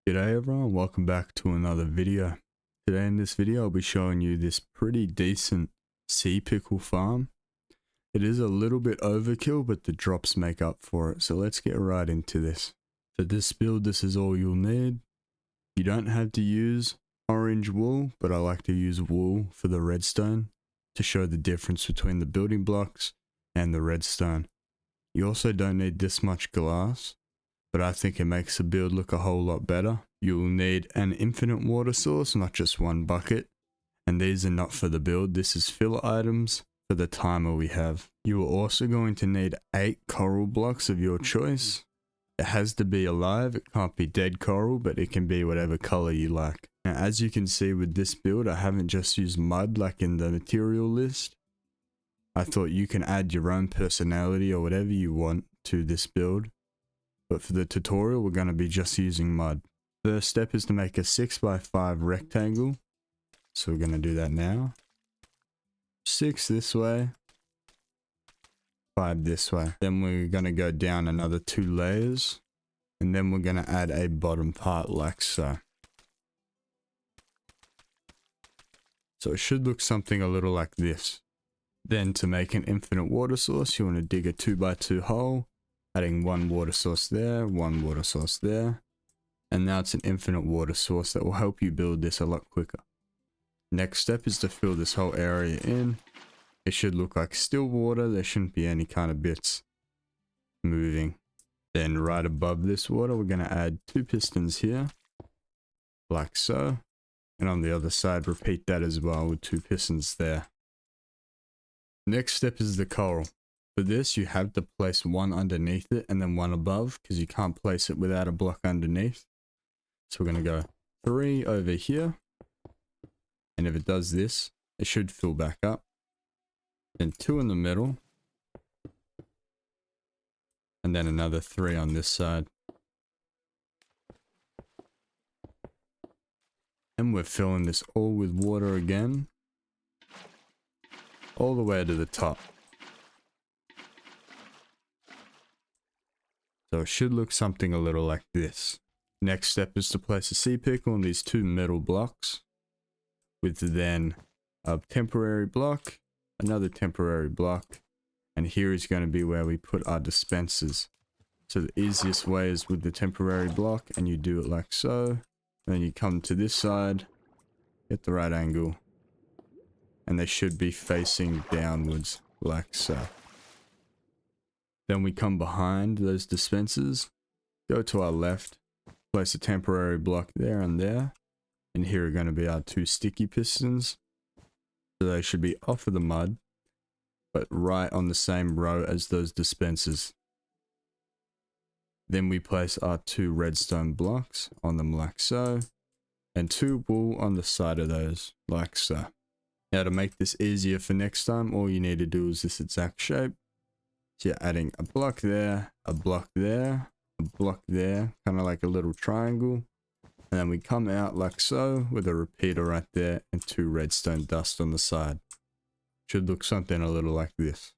G'day everyone, welcome back to another video. Today in this video I'll be showing you this pretty decent Sea Pickle Farm. It is a little bit overkill, but the drops make up for it, so let's get right into this. For this build, this is all you'll need. You don't have to use orange wool, but I like to use wool for the redstone to show the difference between the building blocks and the redstone. You also don't need this much glass, but I think it makes the build look a whole lot better. You will need an infinite water source, not just one bucket. And these are not for the build, this is filler items for the timer we have. You are also going to need 8 coral blocks of your choice. It has to be alive, it can't be dead coral, but it can be whatever color you like. Now as you can see with this build, I haven't just used mud like in the material list. I thought you can add your own personality or whatever you want to this build. But for the tutorial, we're going to be just using mud. First step is to make a 6x5 rectangle. So we're going to do that now. 6 this way. 5 this way. Then we're going to go down another 2 layers. And then we're going to add a bottom part like so. So it should look something a little like this. Then to make an infinite water source, you want to dig a 2x2 hole. Adding 1 water source there, 1 water source there. And now it's an infinite water source that will help you build this a lot quicker. Next step is to fill this whole area in. It should look like still water, there shouldn't be any kind of bits moving. Then right above this water, we're going to add 2 pistons here, like so. And on the other side, repeat that as well with 2 pistons there. Next step is the coral. For this, you have to place 1 underneath it and then 1 above, because you can't place it without a block underneath. So we're going to go 3 over here. And if it does this, it should fill back up. Then 2 in the middle. And then another 3 on this side. And we're filling this all with water again. All the way to the top. So it should look something a little like this. Next step is to place a sea pickle on these 2 metal blocks. With then a temporary block, another temporary block. And here is going to be where we put our dispensers. So the easiest way is with the temporary block, and you do it like so. Then you come to this side, get the right angle. And they should be facing downwards like so. Then we come behind those dispensers, go to our left, place a temporary block there and there. And here are going to be our 2 sticky pistons. So they should be off of the mud, but right on the same row as those dispensers. Then we place our 2 redstone blocks on them like so. And 2 wool on the side of those like so. Now to make this easier for next time, all you need to do is this exact shape. So you're adding a block there, a block there, a block there, kind of like a little triangle. And then we come out like so with a repeater right there and 2 redstone dust on the side. Should look something a little like this.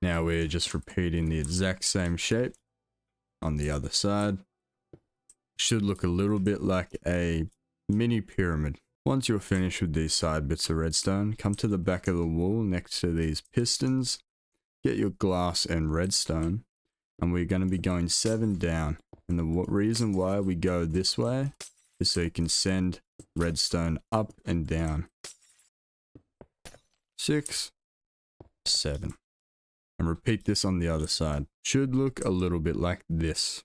Now we're just repeating the exact same shape on the other side. Should look a little bit like a mini pyramid. Once you're finished with these side bits of redstone, come to the back of the wall next to these pistons. Get your glass and redstone, and we're going to be going 7 down. And the reason why we go this way is so you can send redstone up and down. 6, 7. And repeat this on the other side. Should look a little bit like this.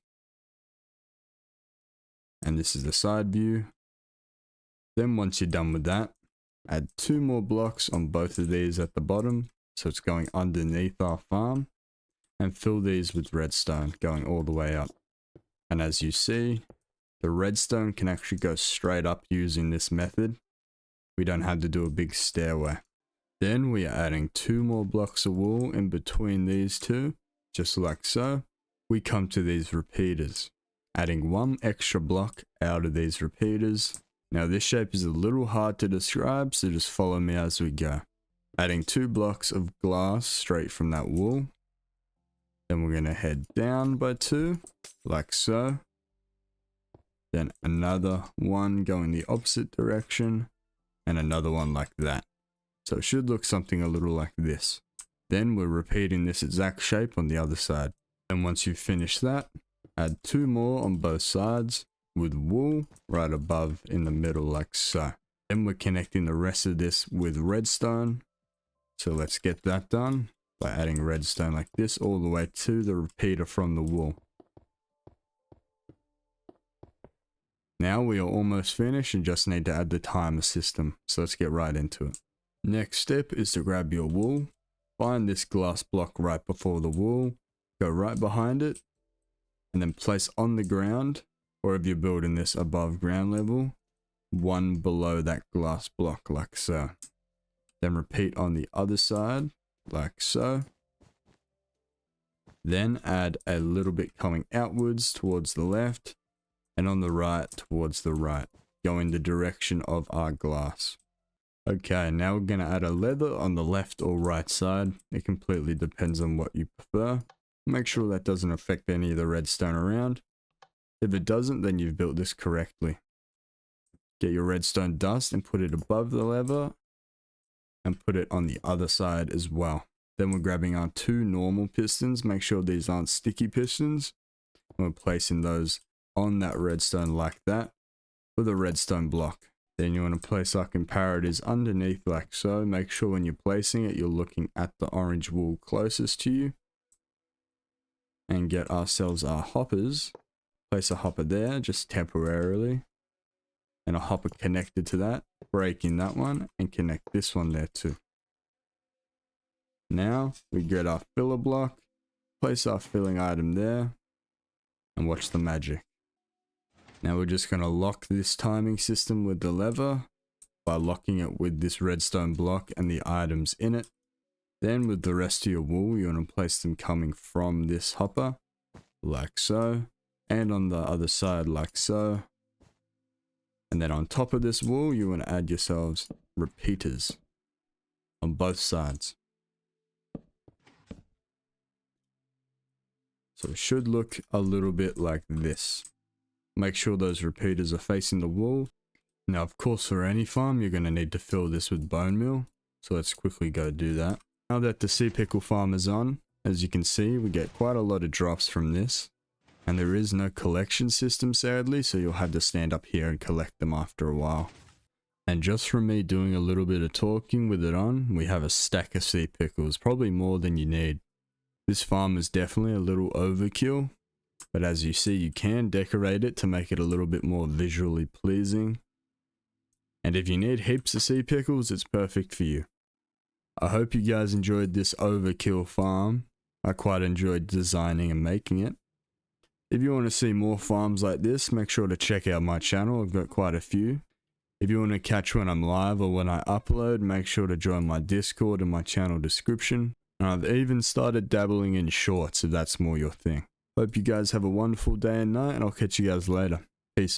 And this is the side view. Then once you're done with that, add 2 more blocks on both of these at the bottom. So it's going underneath our farm, and fill these with redstone going all the way up. And as you see, the redstone can actually go straight up using this method. We don't have to do a big stairway. Then we are adding 2 more blocks of wool in between these 2, just like so. We come to these repeaters, adding 1 extra block out of these repeaters. Now this shape is a little hard to describe, so just follow me as we go. Adding 2 blocks of glass straight from that wool. Then we're going to head down by 2, like so. then another one going the opposite direction, and another one like that. So it should look something a little like this. Then we're repeating this exact shape on the other side. And once you've finished that, add 2 more on both sides with wool right above in the middle like so. Then we're connecting the rest of this with redstone. So let's get that done by adding redstone like this all the way to the repeater from the wool. Now we are almost finished and just need to add the timer system. So let's get right into it. Next step is to grab your wool, find this glass block right before the wool, go right behind it, and then place on the ground, or if you're building this above ground level, one below that glass block like so. Then repeat on the other side like so. Then add a little bit coming outwards towards the left, and on the right towards the right, go in the direction of our glass. Okay, now we're going to add a leather on the left or right side. It completely depends on what you prefer. Make sure that doesn't affect any of the redstone around. If it doesn't, then you've built this correctly. Get your redstone dust and put it above the lever and put it on the other side as well. Then we're grabbing our 2 normal pistons. Make sure these aren't sticky pistons. We're placing those on that redstone like that with a redstone block. Then you want to place our comparators underneath like so. Make sure when you're placing it, you're looking at the orange wool closest to you. And get ourselves our hoppers. Place a hopper there, just temporarily. And a hopper connected to that. Breaking that one and connect this one there too. Now we get our filler block. Place our filling item there. And watch the magic. Now we're just going to lock this timing system with the lever by locking it with this redstone block and the items in it. Then with the rest of your wool, you want to place them coming from this hopper like so, and on the other side like so. And then on top of this wool, you want to add yourselves repeaters on both sides. So it should look a little bit like this. Make sure those repeaters are facing the wall. Now, of course, for any farm, you're going to need to fill this with bone meal. So let's quickly go do that. Now that the Sea Pickle Farm is on, as you can see, we get quite a lot of drops from this. And there is no collection system, sadly, so you'll have to stand up here and collect them after a while. And just from me doing a little bit of talking with it on, we have a stack of sea pickles, probably more than you need. This farm is definitely a little overkill. But as you see, you can decorate it to make it a little bit more visually pleasing. And if you need heaps of sea pickles, it's perfect for you. I hope you guys enjoyed this overkill farm. I quite enjoyed designing and making it. If you want to see more farms like this, make sure to check out my channel. I've got quite a few. If you want to catch when I'm live or when I upload, make sure to join my Discord in my channel description. And I've even started dabbling in shorts if that's more your thing. Hope you guys have a wonderful day and night, and I'll catch you guys later.